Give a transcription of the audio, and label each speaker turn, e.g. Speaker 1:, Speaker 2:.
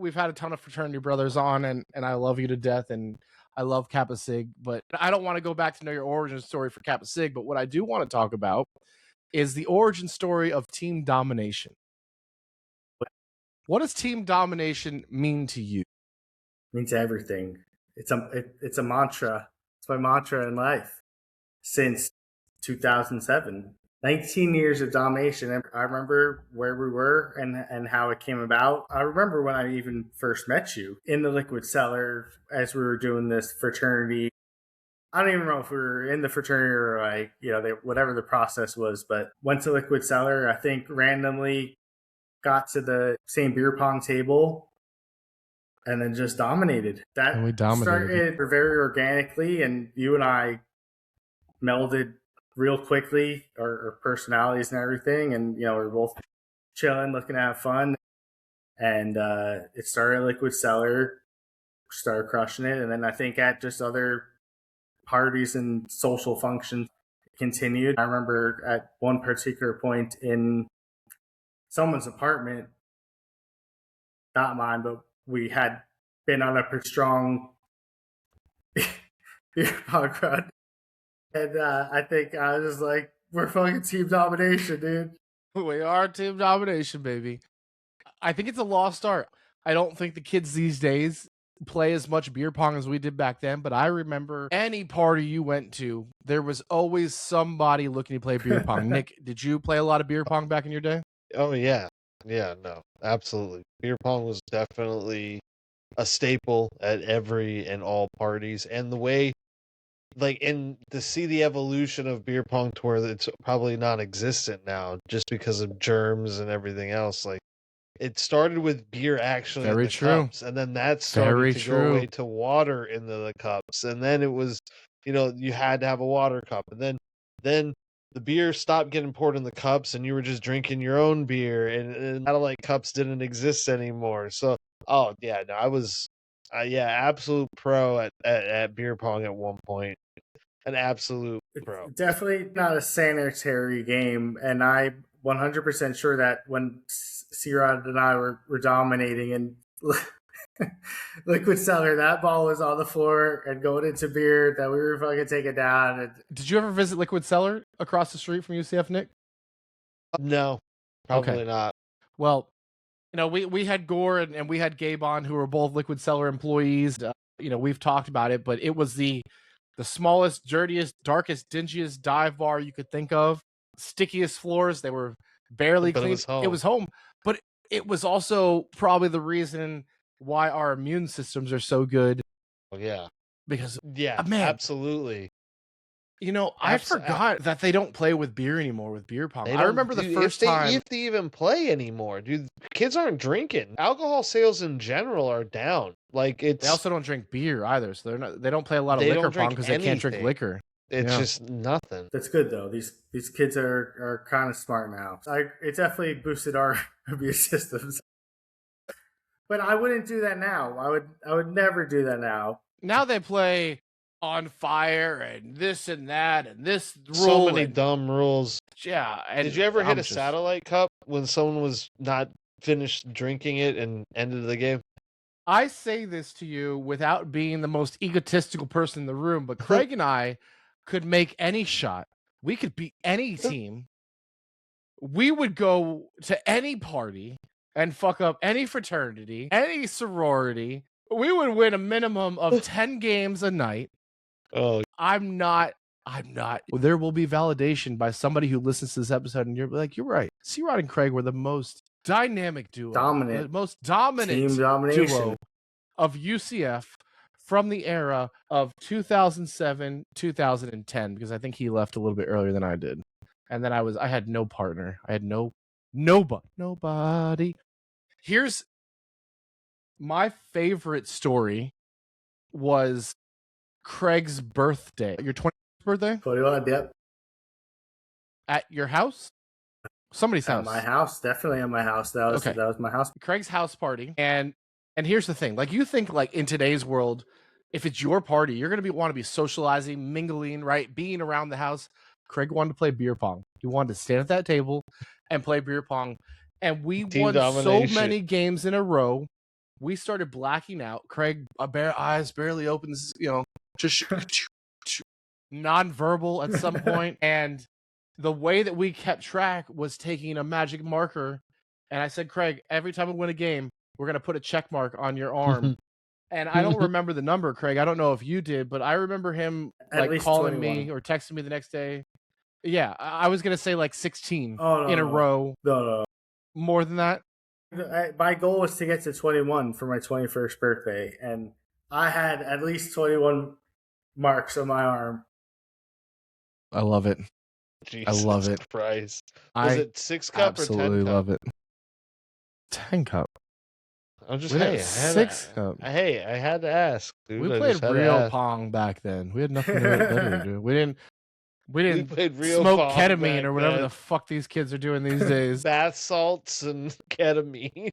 Speaker 1: we've had a ton of fraternity brothers on, and I love you to death, and I love Kappa Sig, but I don't want to go back to know your origin story for Kappa Sig. But what I do want to talk about is the origin story of Team Domination. What does Team Domination mean to you?
Speaker 2: It means everything. It's a mantra. It's my mantra in life since 2007. 19 years of domination. I remember where we were and how it came about. I remember when I even first met you in the liquid cellar as we were doing this fraternity. I don't even know if we were in the fraternity or whatever the process was, but went to liquid cellar. I think randomly got to the same beer pong table and then just dominated. That started very organically, and you and I melded real quickly, our personalities and everything, and we're both chilling, looking to have fun, and it started at liquid cellar, started crushing it, and then I think at just other parties and social functions continued. I remember at one particular point in someone's apartment, not mine, but we had been on a pretty strong beer pong run. And I think I was just like, we're fucking Team Domination, dude.
Speaker 1: We are Team Domination, baby. I think it's a lost art. I don't think the kids these days play as much beer pong as we did back then, but I remember any party you went to, there was always somebody looking to play beer pong. Nick, did you play a lot of beer pong back in your day?
Speaker 3: Oh, yeah. Yeah, no, absolutely. Beer pong was definitely a staple at every and all parties. And the way, and to see the evolution of beer pong to where it's probably non-existent now just because of germs and everything else. Like, it started with beer actually in the cups, and then that started to go away to water in the cups. And then it was, you had to have a water cup. And then the beer stopped getting poured in the cups, and you were just drinking your own beer, and Adelaide cups didn't exist anymore. So, I was, absolute pro at beer pong at one point. An absolute pro.
Speaker 2: It's definitely not a sanitary game, and I'm 100% sure that when C-Rod and I were dominating and liquid cellar, that ball was on the floor and going into beer that we were fucking taking down. And
Speaker 1: did you ever visit liquid cellar across the street from UCF, Nick?
Speaker 3: No, probably not.
Speaker 1: Well, we had Gore and we had Gabe on, who were both liquid cellar employees. We've talked about it, but it was the smallest, dirtiest, darkest, dingiest dive bar you could think of. Stickiest floors. They were barely clean. It was home. But it was also probably the reason why our immune systems are so good.
Speaker 3: Oh, yeah.
Speaker 1: Because,
Speaker 3: man, absolutely.
Speaker 1: I forgot that they don't play with beer anymore with beer pong. I remember the first time.
Speaker 3: If they even play anymore, dude, kids aren't drinking. Alcohol sales in general are down. They
Speaker 1: also don't drink beer either, so they don't play a lot of liquor pong because they can't drink liquor.
Speaker 3: It's just nothing.
Speaker 2: That's good though. These kids are kind of smart now. It definitely boosted our immune systems. But I wouldn't do that now. I would never do that now.
Speaker 1: Now they play on fire and this and that and this rule.
Speaker 3: So many dumb rules.
Speaker 1: Yeah. And
Speaker 3: did you ever hit a satellite cup when someone was not finished drinking it and ended the game?
Speaker 1: I say this to you without being the most egotistical person in the room, but Craig and I could make any shot. We could beat any team. We would go to any party and fuck up any fraternity, any sorority. We would win a minimum of 10 games a night.
Speaker 3: Oh,
Speaker 1: I'm not. There will be validation by somebody who listens to this episode, and you're like, you're right. C-Rod and Craig were the most dynamic duo, the most dominant duo of UCF from the era of 2007, 2010, because I think he left a little bit earlier than I did. And then I had no partner. I had nobody. Here's my favorite story was Craig's birthday. Your 20th birthday?
Speaker 2: 21, yep.
Speaker 1: At your house? Somebody's house.
Speaker 2: At my house, definitely at my house. That was my house.
Speaker 1: Craig's house party. And here's the thing. You think in today's world, if it's your party, you're going to want to be socializing, mingling, right? Being around the house. Craig wanted to play beer pong. He wanted to stand at that table and play beer pong. And we won so many games in a row we started blacking out. Craig, eyes barely open. This is, just nonverbal at some point. And the way that we kept track was taking a magic marker. And I said, Craig, every time we win a game, we're going to put a check mark on your arm. And I don't remember the number, Craig. I don't know if you did, but I remember him like calling 21. Me or texting me the next day. Yeah, I was going to say like 16 in a row.
Speaker 2: No.
Speaker 1: More than that?
Speaker 2: My goal was to get to 21 for my 21st birthday, and I had at least 21 marks on my arm.
Speaker 1: I love it.
Speaker 3: Jesus
Speaker 1: I love it.
Speaker 3: Christ. Was it 6 cup or 10 cup?
Speaker 1: Absolutely love it. 10 cup.
Speaker 3: I'm just
Speaker 1: saying. 6 cup.
Speaker 3: Hey, I had to ask, dude.
Speaker 1: We played real Pong back then. We had nothing better to do. We didn't
Speaker 3: played real
Speaker 1: smoke
Speaker 3: Pong
Speaker 1: ketamine or whatever the fuck these kids are doing these days.
Speaker 3: Bath salts and ketamine.